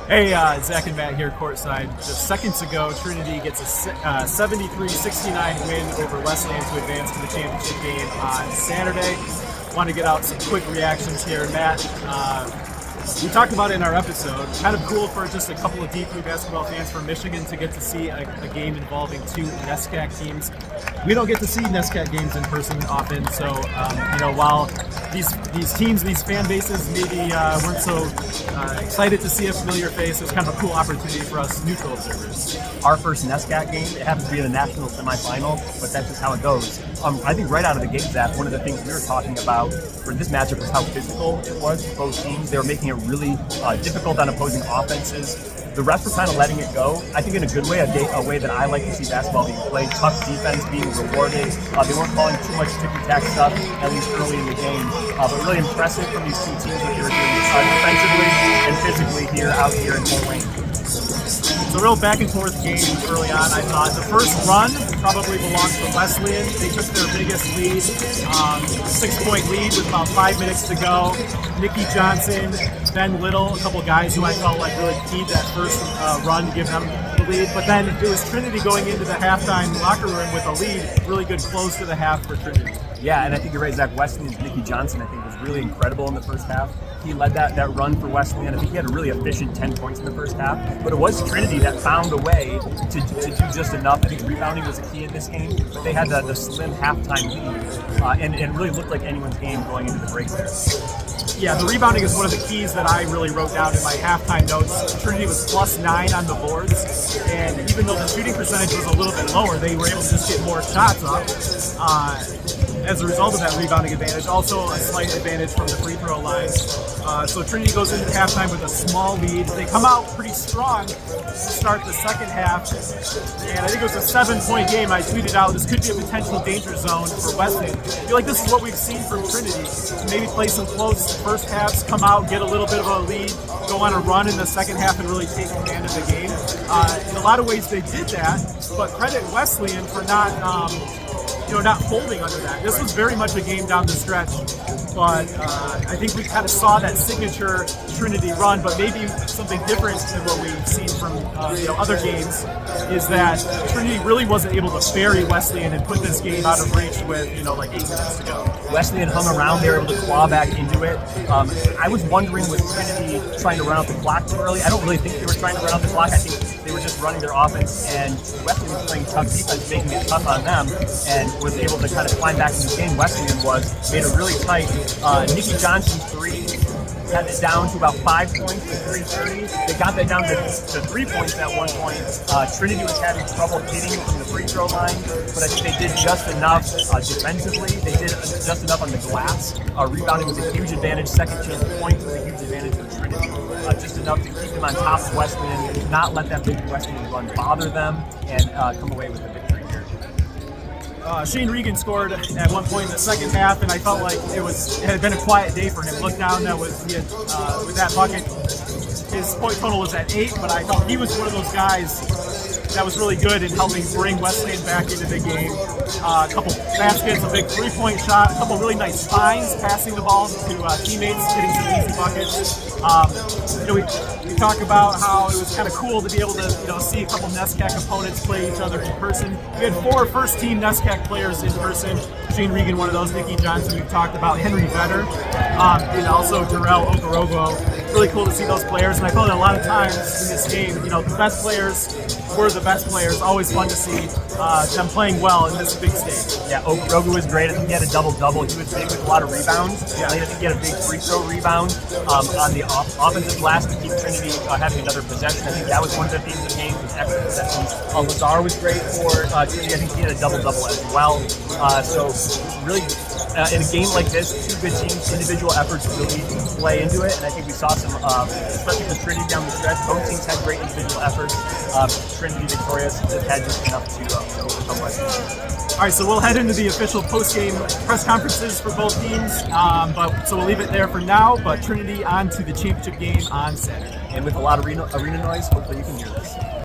Hey, Zach and Matt here courtside. Just seconds ago, Trinity gets a 73-69 win over Wesleyan to advance to the championship game on Saturday. Want to get out some quick reactions here. Matt, we talked about it in our episode. Kind of cool for just a couple of D3 basketball fans from Michigan to get to see a game involving two NESCAC teams. We don't get to see NESCAC games in person often, so while these teams, these fan bases maybe weren't so excited to see a familiar face, it was kind of a cool opportunity for us neutral observers. Our first NESCAC game, it happens to be in the national semifinal, but that's just how it goes. I think right out of the gate, Zach, one of the things we were talking about for this matchup was how physical it was for both teams. They were making it really difficult on opposing offenses. The refs were kind of letting it go, I think in a good way, a way that I like to see basketball being played, tough defense being rewarded. They weren't calling too much ticky-tack stuff, at least early in the game. But really impressive from these two teams that they were doing defensively and physically out here in Fort Wayne. It's a real back and forth game early on, I thought. The first run probably belongs to Wesleyan. They took their biggest lead, 6-point lead with about 5 minutes to go. Nicky Johnson, Ben Little, a couple guys who I felt like really keyed that first run to give them the lead. But then it was Trinity going into the halftime locker room with a lead. Really good close to the half for Trinity. Yeah, and I think you're right, Zach. Wesleyan's Nicky Johnson, I think, was really incredible in the first half. He led that run for Wesleyan. I think he had a really efficient 10 points in the first half. But it was Trinity that found a way to do just enough. I think rebounding was a key in this game. But they had the slim halftime lead and really looked like anyone's game going into the break there. Yeah, the rebounding is one of the keys that I really wrote down in my halftime notes. Trinity was +9 on the boards, and even though the shooting percentage was a little bit lower, they were able to just get more shots up as a result of that rebounding advantage. Also a slight advantage from the free throw line. So Trinity goes into halftime with a small lead. They come out pretty strong to start the second half, and I think it was a 7-point game. I tweeted out, this could be a potential danger zone for Wesleyan. I feel like this is what we've seen from Trinity. Maybe play some close first halves, come out, get a little bit of a lead, go on a run in the second half and really take command of the game. In a lot of ways they did that, but credit Wesleyan for not folding under that. This was very much a game down the stretch, but I think we kind of saw that signature Trinity run, but maybe something different than what we've seen from other games is that Trinity really wasn't able to bury Wesleyan and put this game out of reach with like 8 minutes to go. Wesleyan hung around, they were able to claw back into it. I was wondering, was Trinity trying to run out the clock too early? I don't really think they were trying to run out the clock. I think they were just running their offense, and Wesleyan was playing tough defense, making it tough on them, and was able to kind of climb back into the game. Wesleyan made it really tight. Nicky Johnson 3 had it down to about 5 points to 3:30. They got that down to 3 points at one point. Trinity was having trouble hitting from the free throw line, but I think they did just enough defensively. They did just enough on the glass. Rebounding was a huge advantage. Second chance points was a huge advantage for Trinity. Just enough to keep them on top of Wesleyan, not let that big Wesleyan run bother them, and come away with the victory here. Shane Regan scored at one point in the second half, and I felt like it had been a quiet day for him. Looked down, with that bucket, his point total was at 8, but I thought he was one of those guys that was really good in helping bring Wesleyan back into the game. A couple baskets, a big 3-point shot, a couple really nice finds, passing the ball to teammates, getting some easy buckets. We talk about how it was kind of cool to be able to see a couple NESCAC opponents play each other in person. We had 4 first-team NESCAC players in person. Shane Regan, one of those. Nicky Johnson, we've talked about. Henry Vetter, and also Darrell Okorogo. Really cool to see those players, and I felt that a lot of times in this game, the best players were the best players. Always fun to see them playing well in this big stage. Yeah, Okorogo was great. I think he had a double-double. He was big with a lot of rebounds. Yeah. I think he had a big free throw rebound on the offensive glass to keep Trinity having another possession. I think that was one of the themes of the game, was extra possessions. Lazar was great for Trinity. I think he had a double-double as well. So really, in a game like this, 2 good teams, individual efforts really play into it, and I think we saw some, especially for Trinity down the stretch, both teams had great individual efforts. Trinity victorious, just had just enough to overcome Wesleyan. All right, so we'll head into the official post-game press conferences for both teams, so we'll leave it there for now, but Trinity on to the championship game on Saturday. And with a lot of arena noise, hopefully you can hear this.